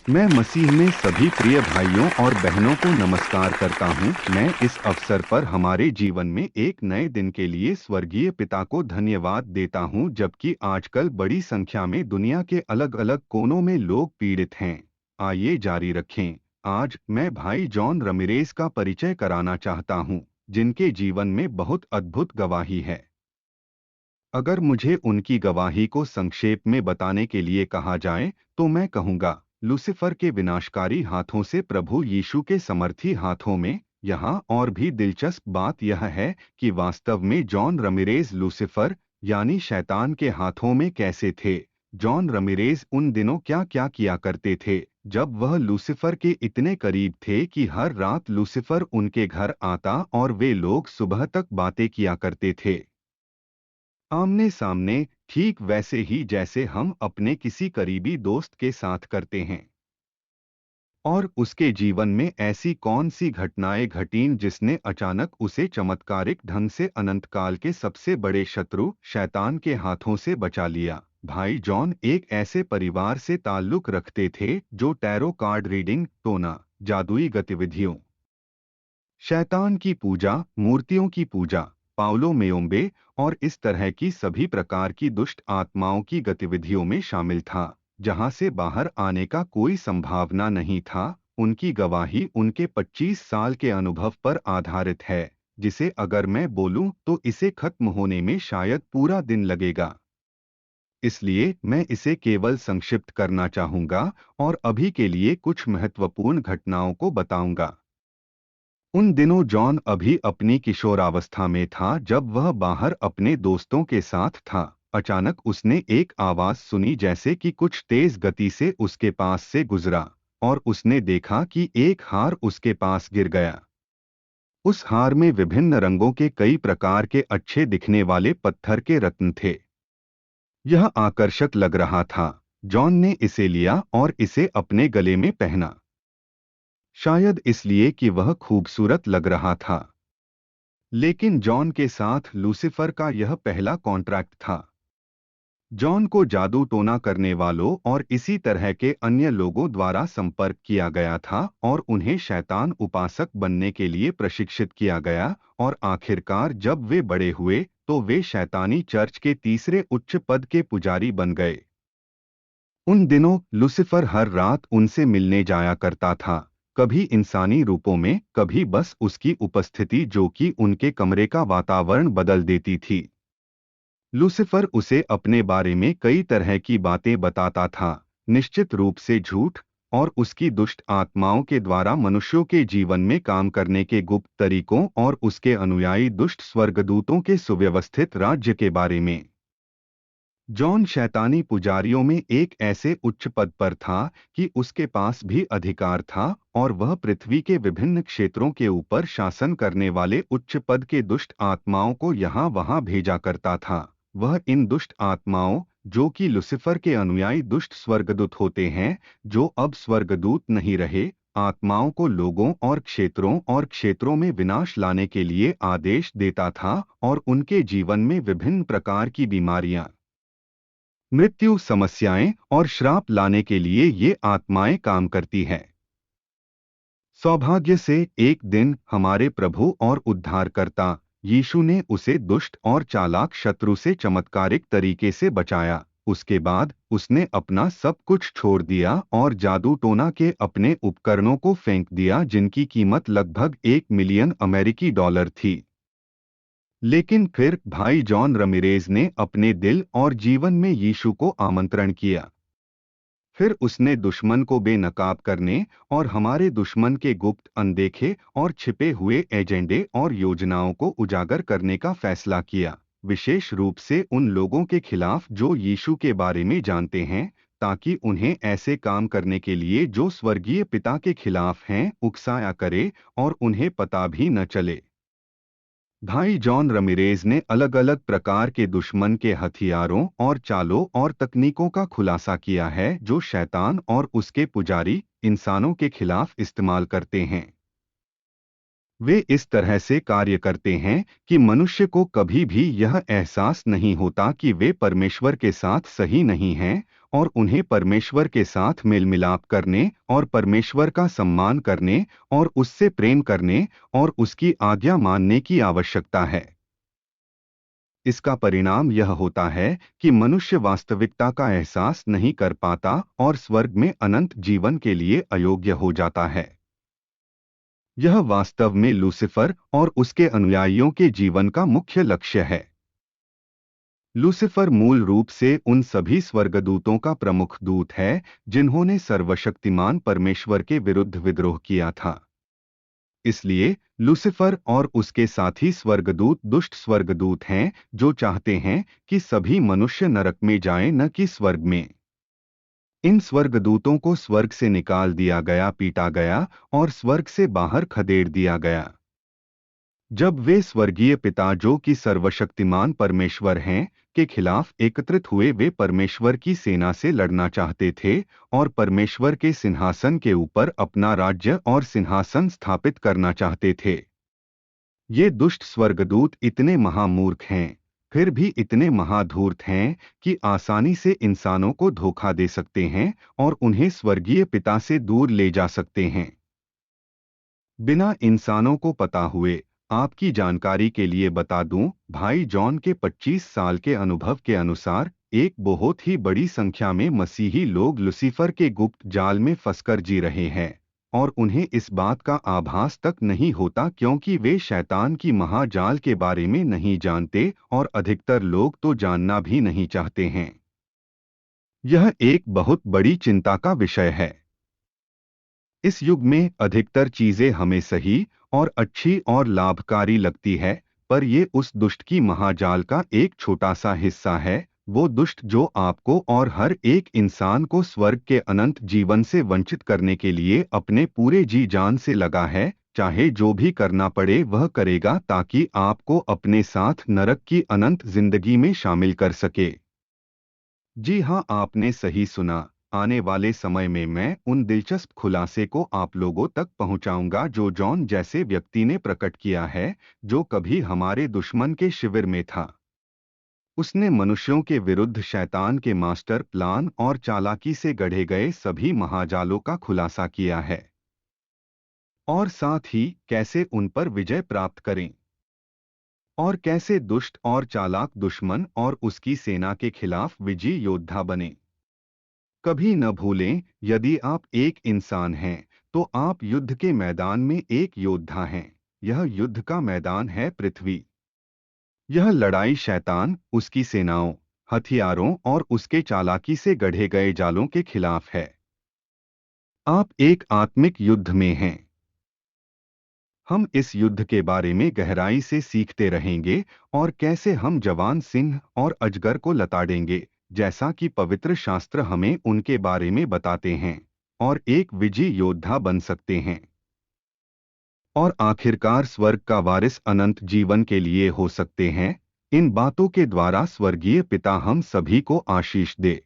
मैं मसीह में सभी प्रिय भाइयों और बहनों को नमस्कार करता हूं। मैं इस अवसर पर हमारे जीवन में एक नए दिन के लिए स्वर्गीय पिता को धन्यवाद देता हूं, जबकि आजकल बड़ी संख्या में दुनिया के अलग अलग कोनों में लोग पीड़ित हैं। आइए जारी रखें। आज मैं भाई जॉन रमिरेज का परिचय कराना चाहता हूं, जिनके जीवन में बहुत अद्भुत गवाही है। अगर मुझे उनकी गवाही को संक्षेप में बताने के लिए कहा जाए, तो मैं कहूँगा, लूसीफर के विनाशकारी हाथों से प्रभु यीशु के समर्थी हाथों में। यहाँ और भी दिलचस्प बात यह है कि वास्तव में जॉन रमिरेज लूसीफर यानी शैतान के हाथों में कैसे थे। जॉन रमिरेज उन दिनों क्या क्या किया करते थे जब वह लूसीफर के इतने करीब थे कि हर रात लूसीफर उनके घर आता और वे लोग सुबह तक बातें किया करते थे, आमने सामने, ठीक वैसे ही जैसे हम अपने किसी करीबी दोस्त के साथ करते हैं। और उसके जीवन में ऐसी कौन सी घटनाएं घटीं जिसने अचानक उसे चमत्कारिक ढंग से अनंतकाल के सबसे बड़े शत्रु शैतान के हाथों से बचा लिया। भाई जॉन एक ऐसे परिवार से ताल्लुक रखते थे जो टैरो कार्ड रीडिंग, टोना, जादुई गतिविधियों, शैतान की पूजा, मूर्तियों की पूजा, पाउलो मेयोम्बे और इस तरह की सभी प्रकार की दुष्ट आत्माओं की गतिविधियों में शामिल था, जहां से बाहर आने का कोई संभावना नहीं था। उनकी गवाही उनके 25 साल के अनुभव पर आधारित है, जिसे अगर मैं बोलूं तो इसे खत्म होने में शायद पूरा दिन लगेगा। इसलिए मैं इसे केवल संक्षिप्त करना चाहूंगा और अभी के लिए कुछ महत्वपूर्ण घटनाओं को बताऊंगा। उन दिनों जॉन अभी अपनी किशोरावस्था में था जब वह बाहर अपने दोस्तों के साथ था। अचानक उसने एक आवाज सुनी जैसे कि कुछ तेज गति से उसके पास से गुजरा, और उसने देखा कि एक हार उसके पास गिर गया। उस हार में विभिन्न रंगों के कई प्रकार के अच्छे दिखने वाले पत्थर के रत्न थे। यह आकर्षक लग रहा था। जॉन ने इसे लिया और इसे अपने गले में पहना, शायद इसलिए कि वह खूबसूरत लग रहा था। लेकिन जॉन के साथ लूसीफर का यह पहला कॉन्ट्रैक्ट था। जॉन को जादू टोना करने वालों और इसी तरह के अन्य लोगों द्वारा संपर्क किया गया था और उन्हें शैतान उपासक बनने के लिए प्रशिक्षित किया गया, और आखिरकार जब वे बड़े हुए तो वे शैतानी चर्च के तीसरे उच्च पद के पुजारी बन गए। उन दिनों लूसीफर हर रात उनसे मिलने जाया करता था, कभी इंसानी रूपों में, कभी बस उसकी उपस्थिति जो कि उनके कमरे का वातावरण बदल देती थी। लूसीफर उसे अपने बारे में कई तरह की बातें बताता था, निश्चित रूप से झूठ, और उसकी दुष्ट आत्माओं के द्वारा मनुष्यों के जीवन में काम करने के गुप्त तरीकों और उसके अनुयायी दुष्ट स्वर्गदूतों के सुव्यवस्थित राज्य के बारे में। जॉन शैतानी पुजारियों में एक ऐसे उच्च पद पर था कि उसके पास भी अधिकार था, और वह पृथ्वी के विभिन्न क्षेत्रों के ऊपर शासन करने वाले उच्च पद के दुष्ट आत्माओं को यहाँ वहाँ भेजा करता था। वह इन दुष्ट आत्माओं, जो कि लूसीफर के अनुयायी दुष्ट स्वर्गदूत होते हैं, जो अब स्वर्गदूत नहीं रहे, आत्माओं को लोगों और क्षेत्रों में विनाश लाने के लिए आदेश देता था, और उनके जीवन में विभिन्न प्रकार की बीमारियां, मृत्यु, समस्याएं और श्राप लाने के लिए ये आत्माएं काम करती हैं। सौभाग्य से एक दिन हमारे प्रभु और उद्धारकर्ता यीशु ने उसे दुष्ट और चालाक शत्रु से चमत्कारिक तरीके से बचाया। उसके बाद उसने अपना सब कुछ छोड़ दिया और जादू टोना के अपने उपकरणों को फेंक दिया, जिनकी कीमत लगभग 1 मिलियन अमेरिकी डॉलर थी। लेकिन फिर भाई जॉन रमिरेज ने अपने दिल और जीवन में यीशु को आमंत्रण किया। फिर उसने दुश्मन को बेनकाब करने और हमारे दुश्मन के गुप्त, अनदेखे और छिपे हुए एजेंडे और योजनाओं को उजागर करने का फैसला किया, विशेष रूप से उन लोगों के खिलाफ जो यीशु के बारे में जानते हैं, ताकि उन्हें ऐसे काम करने के लिए जो स्वर्गीय पिता के खिलाफ हैं उकसाया करे और उन्हें पता भी न चले। भाई जॉन रमिरेज ने अलग अलग प्रकार के दुश्मन के हथियारों और चालों और तकनीकों का खुलासा किया है जो शैतान और उसके पुजारी इंसानों के खिलाफ इस्तेमाल करते हैं। वे इस तरह से कार्य करते हैं कि मनुष्य को कभी भी यह एहसास नहीं होता कि वे परमेश्वर के साथ सही नहीं हैं, और उन्हें परमेश्वर के साथ मेल मिलाप करने और परमेश्वर का सम्मान करने और उससे प्रेम करने और उसकी आज्ञा मानने की आवश्यकता है। इसका परिणाम यह होता है कि मनुष्य वास्तविकता का एहसास नहीं कर पाता और स्वर्ग में अनंत जीवन के लिए अयोग्य हो जाता है। यह वास्तव में लूसीफर और उसके अनुयायियों के जीवन का मुख्य लक्ष्य है। लूसीफर मूल रूप से उन सभी स्वर्गदूतों का प्रमुख दूत है जिन्होंने सर्वशक्तिमान परमेश्वर के विरुद्ध विद्रोह किया था। इसलिए लूसीफर और उसके साथी स्वर्गदूत दुष्ट स्वर्गदूत हैं जो चाहते हैं कि सभी मनुष्य नरक में जाएं, न कि स्वर्ग में। इन स्वर्गदूतों को स्वर्ग से निकाल दिया गया, पीटा गया और स्वर्ग से बाहर खदेड़ दिया गया। जब वे स्वर्गीय पिता जो कि सर्वशक्तिमान परमेश्वर हैं के खिलाफ एकत्रित हुए, वे परमेश्वर की सेना से लड़ना चाहते थे और परमेश्वर के सिंहासन के ऊपर अपना राज्य और सिंहासन स्थापित करना चाहते थे। ये दुष्ट स्वर्गदूत इतने महामूर्ख हैं, फिर भी इतने महाधूर्त हैं कि आसानी से इंसानों को धोखा दे सकते हैं और उन्हें स्वर्गीय पिता से दूर ले जा सकते हैं। बिना इंसानों को पता हुए आपकी जानकारी के लिए बता दूं, भाई जॉन के 25 साल के अनुभव के अनुसार एक बहुत ही बड़ी संख्या में मसीही लोग लूसीफर के गुप्त जाल में फंसकर जी रहे हैं और उन्हें इस बात का आभास तक नहीं होता क्योंकि वे शैतान की महाजाल के बारे में नहीं जानते और अधिकतर लोग तो जानना भी नहीं चाहते हैं। यह एक बहुत बड़ी चिंता का विषय है। इस युग में अधिकतर चीजें हमें सही और अच्छी और लाभकारी लगती है, पर ये उस दुष्ट की महाजाल का एक छोटा सा हिस्सा है। वो दुष्ट जो आपको और हर एक इंसान को स्वर्ग के अनंत जीवन से वंचित करने के लिए अपने पूरे जी जान से लगा है, चाहे जो भी करना पड़े वह करेगा ताकि आपको अपने साथ नरक की अनंत जिंदगी में शामिल कर सके। जी हाँ, आपने सही सुना। आने वाले समय में मैं उन दिलचस्प खुलासे को आप लोगों तक पहुंचाऊंगा जो जॉन जैसे व्यक्ति ने प्रकट किया है, जो कभी हमारे दुश्मन के शिविर में था। उसने मनुष्यों के विरुद्ध शैतान के मास्टर प्लान और चालाकी से गढ़े गए सभी महाजालों का खुलासा किया है और साथ ही कैसे उन पर विजय प्राप्त करें और कैसे दुष्ट और चालाक दुश्मन और उसकी सेना के खिलाफ विजयी योद्धा बने। कभी न भूलें, यदि आप एक इंसान हैं तो आप युद्ध के मैदान में एक योद्धा हैं। यह युद्ध का मैदान है पृथ्वी। यह लड़ाई शैतान, उसकी सेनाओं, हथियारों और उसके चालाकी से गढ़े गए जालों के खिलाफ है। आप एक आत्मिक युद्ध में हैं। हम इस युद्ध के बारे में गहराई से सीखते रहेंगे और कैसे हम जवान सिंह और अजगर को लताड़ेंगे, जैसा कि पवित्र शास्त्र हमें उनके बारे में बताते हैं, और एक विजयी योद्धा बन सकते हैं और आखिरकार स्वर्ग का वारिस अनंत जीवन के लिए हो सकते हैं। इन बातों के द्वारा स्वर्गीय पिता हम सभी को आशीष दे।